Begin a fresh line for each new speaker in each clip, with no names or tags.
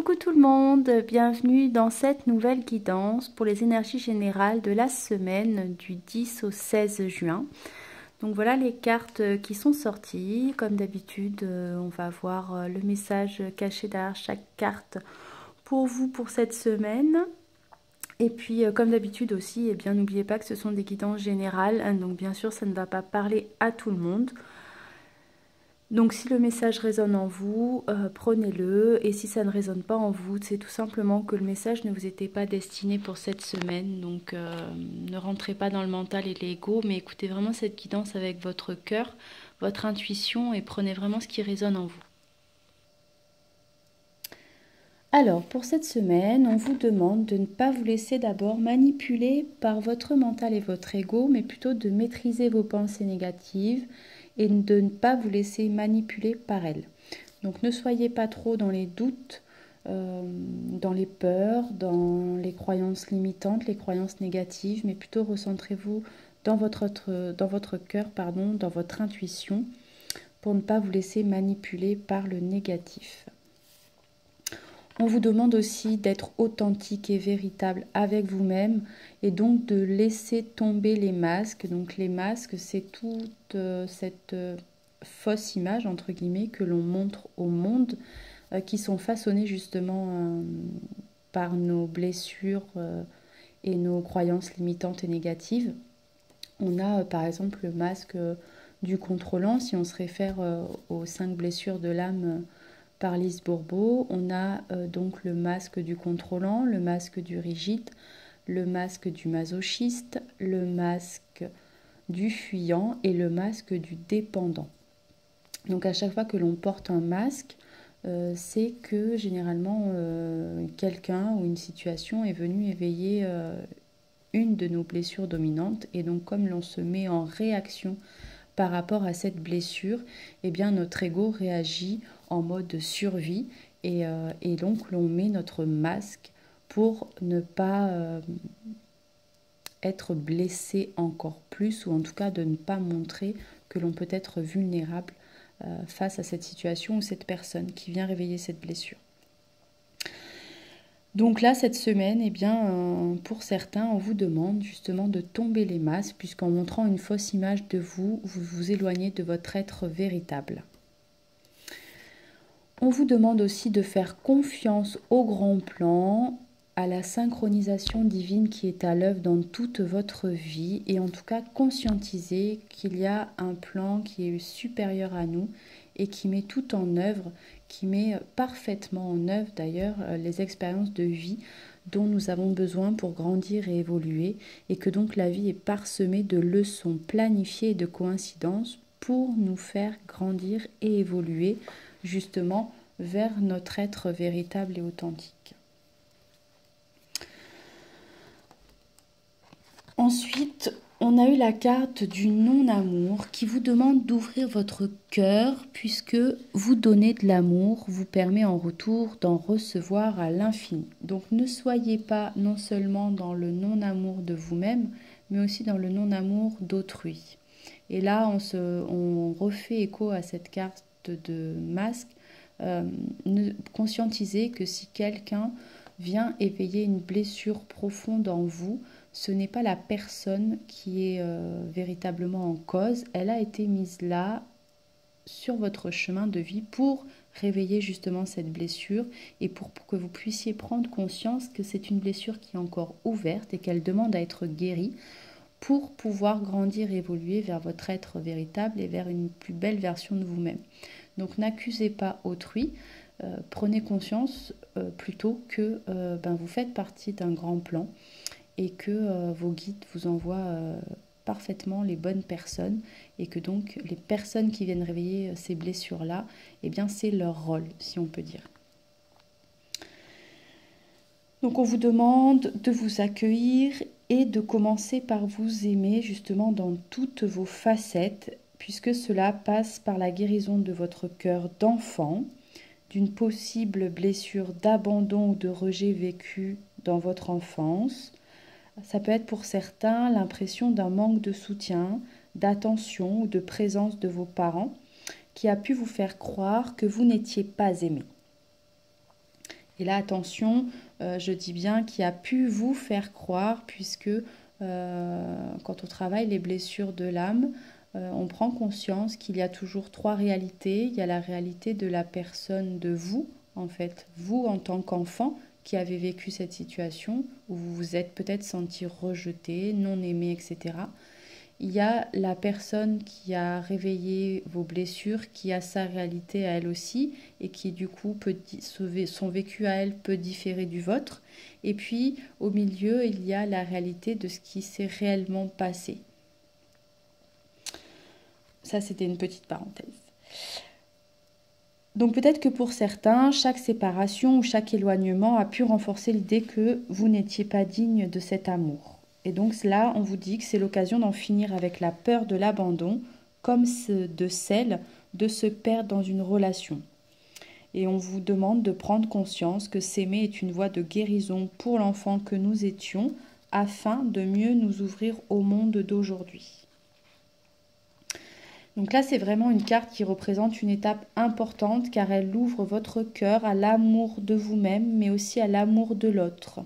Coucou tout le monde, bienvenue dans cette nouvelle guidance pour les énergies générales de la semaine du 10 au 16 juin. Donc voilà les cartes qui sont sorties. Comme d'habitude, on va voir le message caché derrière chaque carte pour vous pour cette semaine. Et puis comme d'habitude aussi, n'oubliez pas que ce sont des guidances générales, hein, donc bien sûr ça ne va pas parler à tout le monde. Donc si le message résonne en vous, prenez-le, et si ça ne résonne pas en vous, c'est tout simplement que le message ne vous était pas destiné pour cette semaine. Donc ne rentrez pas dans le mental et l'ego, mais écoutez vraiment cette guidance avec votre cœur, votre intuition, et prenez vraiment ce qui résonne en vous. Alors pour cette semaine, on vous demande de ne pas vous laisser d'abord manipuler par votre mental et votre ego, mais plutôt de maîtriser vos pensées négatives et de ne pas vous laisser manipuler par elles. Donc ne soyez pas trop dans les doutes, dans les peurs, dans les croyances limitantes, les croyances négatives, mais plutôt recentrez-vous dans votre cœur, dans votre intuition, pour ne pas vous laisser manipuler par le négatif. On vous demande aussi d'être authentique et véritable avec vous-même et donc de laisser tomber les masques. Donc les masques, c'est toute cette fausse image, entre guillemets, que l'on montre au monde, qui sont façonnées justement par nos blessures et nos croyances limitantes et négatives. On a par exemple le masque du contrôlant, si on se réfère aux 5 blessures de l'âme par Lise Bourbeau. On a donc le masque du contrôlant, le masque du rigide, le masque du masochiste, le masque du fuyant et le masque du dépendant. Donc à chaque fois que l'on porte un masque, c'est que généralement quelqu'un ou une situation est venu éveiller une de nos blessures dominantes, et donc comme l'on se met en réaction par rapport à cette blessure, eh bien notre ego réagit en mode survie, et donc l'on met notre masque pour ne pas être blessé encore plus, ou en tout cas de ne pas montrer que l'on peut être vulnérable face à cette situation ou cette personne qui vient réveiller cette blessure. Donc là, cette semaine, pour certains, on vous demande justement de tomber les masques, puisqu'en montrant une fausse image de vous, vous vous éloignez de votre être véritable. On vous demande aussi de faire confiance au grand plan, à la synchronisation divine qui est à l'œuvre dans toute votre vie, et en tout cas conscientiser qu'il y a un plan qui est supérieur à nous et qui met tout en œuvre, qui met parfaitement en œuvre d'ailleurs les expériences de vie dont nous avons besoin pour grandir et évoluer, et que donc la vie est parsemée de leçons planifiées et de coïncidences pour nous faire grandir et évoluer justement vers notre être véritable et authentique. Ensuite, on a eu la carte du non-amour qui vous demande d'ouvrir votre cœur, puisque vous donner de l'amour vous permet en retour d'en recevoir à l'infini. Donc ne soyez pas non seulement dans le non-amour de vous-même, mais aussi dans le non-amour d'autrui. Et là, on refait écho à cette carte de masque. Conscientisez que si quelqu'un vient éveiller une blessure profonde en vous, ce n'est pas la personne qui est véritablement en cause. Elle a été mise là sur votre chemin de vie pour réveiller justement cette blessure, et pour que vous puissiez prendre conscience que c'est une blessure qui est encore ouverte et qu'elle demande à être guérie pour pouvoir grandir et évoluer vers votre être véritable et vers une plus belle version de vous-même. Donc n'accusez pas autrui, prenez conscience plutôt que vous faites partie d'un grand plan, et que vos guides vous envoient parfaitement les bonnes personnes, et que donc les personnes qui viennent réveiller ces blessures-là, c'est leur rôle, si on peut dire. Donc on vous demande de vous accueillir et de commencer par vous aimer justement dans toutes vos facettes, puisque cela passe par la guérison de votre cœur d'enfant, d'une possible blessure d'abandon ou de rejet vécue dans votre enfance. Ça peut être pour certains l'impression d'un manque de soutien, d'attention ou de présence de vos parents qui a pu vous faire croire que vous n'étiez pas aimé. Et là, attention, je dis bien qui a pu vous faire croire, puisque quand on travaille les blessures de l'âme, on prend conscience qu'il y a toujours trois réalités. Il y a la réalité de la personne, de vous, en fait, vous en tant qu'enfant qui avez vécu cette situation, où vous vous êtes peut-être senti rejeté, non aimé, etc. Il y a la personne qui a réveillé vos blessures, qui a sa réalité à elle aussi, et qui du coup, son vécu à elle peut différer du vôtre. Et puis, au milieu, il y a la réalité de ce qui s'est réellement passé. Ça, c'était une petite parenthèse. Donc peut-être que pour certains, chaque séparation ou chaque éloignement a pu renforcer l'idée que vous n'étiez pas digne de cet amour. Et donc là, on vous dit que c'est l'occasion d'en finir avec la peur de l'abandon, comme de celle de se perdre dans une relation. Et on vous demande de prendre conscience que s'aimer est une voie de guérison pour l'enfant que nous étions, afin de mieux nous ouvrir au monde d'aujourd'hui. Donc là, c'est vraiment une carte qui représente une étape importante car elle ouvre votre cœur à l'amour de vous-même, mais aussi à l'amour de l'autre.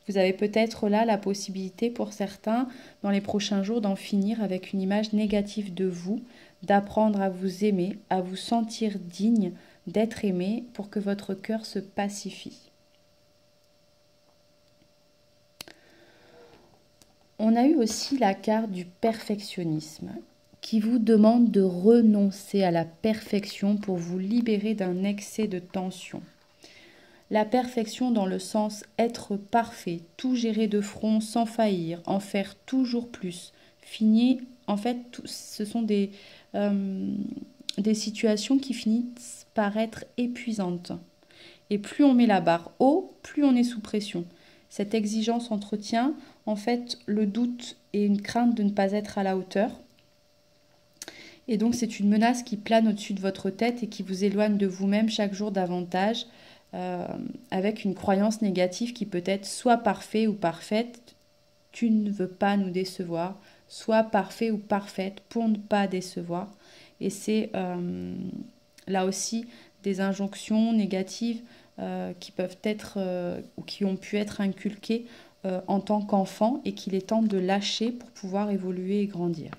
Vous avez peut-être là la possibilité pour certains, dans les prochains jours, d'en finir avec une image négative de vous, d'apprendre à vous aimer, à vous sentir digne d'être aimé pour que votre cœur se pacifie. On a eu aussi la carte du perfectionnisme qui vous demande de renoncer à la perfection pour vous libérer d'un excès de tension. La perfection dans le sens être parfait, tout gérer de front sans faillir, en faire toujours plus, finir, en fait, ce sont des situations qui finissent par être épuisantes. Et plus on met la barre haut, plus on est sous pression. Cette exigence entretient en fait le doute et une crainte de ne pas être à la hauteur. Et donc c'est une menace qui plane au-dessus de votre tête et qui vous éloigne de vous-même chaque jour davantage, avec une croyance négative qui peut être soit parfait ou parfaite, tu ne veux pas nous décevoir, soit parfait ou parfaite pour ne pas décevoir. Et c'est là aussi des injonctions négatives qui peuvent être ou qui ont pu être inculquées en tant qu'enfant et qu'il est temps de lâcher pour pouvoir évoluer et grandir.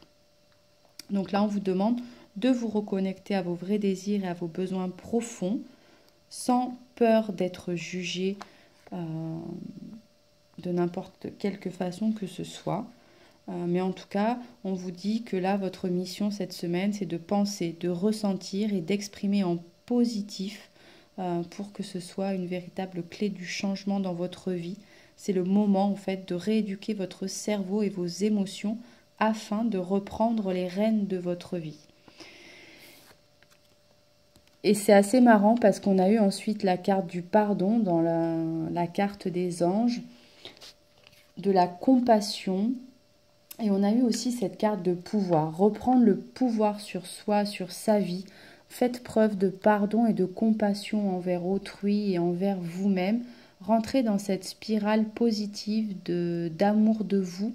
Donc là, on vous demande de vous reconnecter à vos vrais désirs et à vos besoins profonds, sans peur d'être jugé de n'importe quelle façon que ce soit. Mais en tout cas, on vous dit que là, votre mission cette semaine, c'est de penser, de ressentir et d'exprimer en positif pour que ce soit une véritable clé du changement dans votre vie. C'est le moment, en fait, de rééduquer votre cerveau et vos émotions afin de reprendre les rênes de votre vie. Et c'est assez marrant parce qu'on a eu ensuite la carte du pardon dans la carte des anges, de la compassion, et on a eu aussi cette carte de pouvoir, reprendre le pouvoir sur soi, sur sa vie. Faites preuve de pardon et de compassion envers autrui et envers vous-même. Rentrez dans cette spirale positive d'amour de vous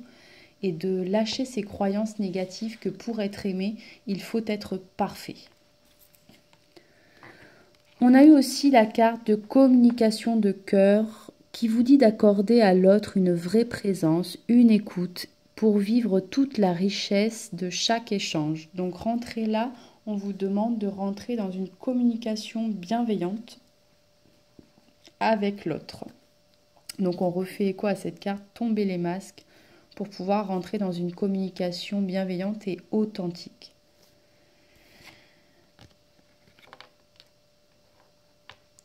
et de lâcher ces croyances négatives que pour être aimé, il faut être parfait. On a eu aussi la carte de communication de cœur qui vous dit d'accorder à l'autre une vraie présence, une écoute pour vivre toute la richesse de chaque échange. Donc rentrez là, on vous demande de rentrer dans une communication bienveillante avec l'autre. Donc on refait écho à cette carte, tomber les masques pour pouvoir rentrer dans une communication bienveillante et authentique.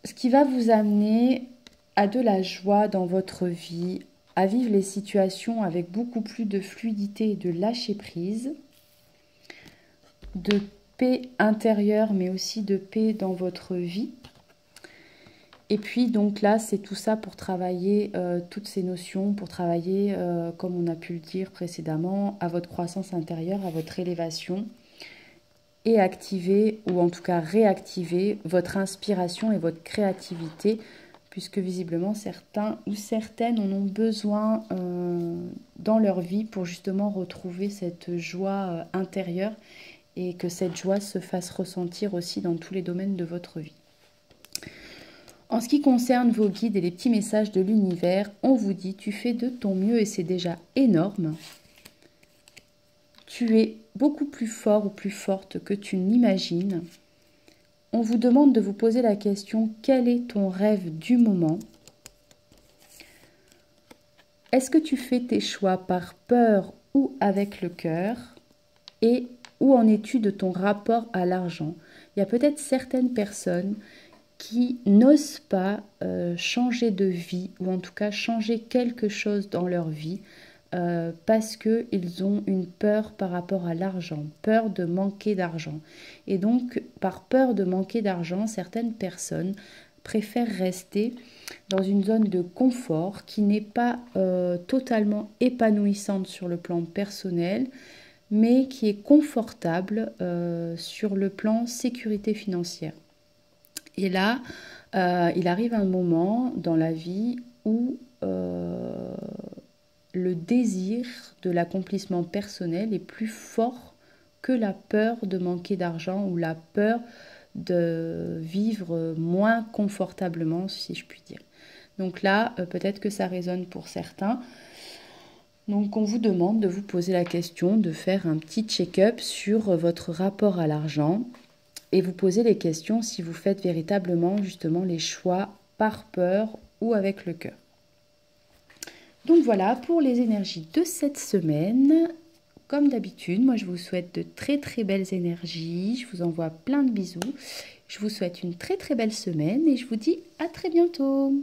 Ce qui va vous amener à de la joie dans votre vie, à vivre les situations avec beaucoup plus de fluidité et de lâcher prise, de paix intérieure mais aussi de paix dans votre vie. Et puis donc là, c'est tout ça pour travailler toutes ces notions, pour travailler, comme on a pu le dire précédemment, à votre croissance intérieure, à votre élévation, et activer, ou en tout cas réactiver, votre inspiration et votre créativité, puisque visiblement certains ou certaines en ont besoin dans leur vie pour justement retrouver cette joie intérieure et que cette joie se fasse ressentir aussi dans tous les domaines de votre vie. En ce qui concerne vos guides et les petits messages de l'univers, on vous dit tu fais de ton mieux et c'est déjà énorme. Tu es beaucoup plus fort ou plus forte que tu n'imagines. On vous demande de vous poser la question, quel est ton rêve du moment? Est-ce que tu fais tes choix par peur ou avec le cœur? Et où en es-tu de ton rapport à l'argent? Il y a peut-être certaines personnes qui n'osent pas changer de vie, ou en tout cas changer quelque chose dans leur vie, parce qu'ils ont une peur par rapport à l'argent, peur de manquer d'argent. Et donc, par peur de manquer d'argent, certaines personnes préfèrent rester dans une zone de confort qui n'est pas totalement épanouissante sur le plan personnel, mais qui est confortable sur le plan sécurité financière. Et là, il arrive un moment dans la vie où le désir de l'accomplissement personnel est plus fort que la peur de manquer d'argent ou la peur de vivre moins confortablement, si je puis dire. Donc là, peut-être que ça résonne pour certains. Donc on vous demande de vous poser la question, de faire un petit check-up sur votre rapport à l'argent et vous poser les questions si vous faites véritablement justement les choix par peur ou avec le cœur. Donc voilà pour les énergies de cette semaine. Comme d'habitude, moi je vous souhaite de très très belles énergies. Je vous envoie plein de bisous. Je vous souhaite une très très belle semaine et je vous dis à très bientôt.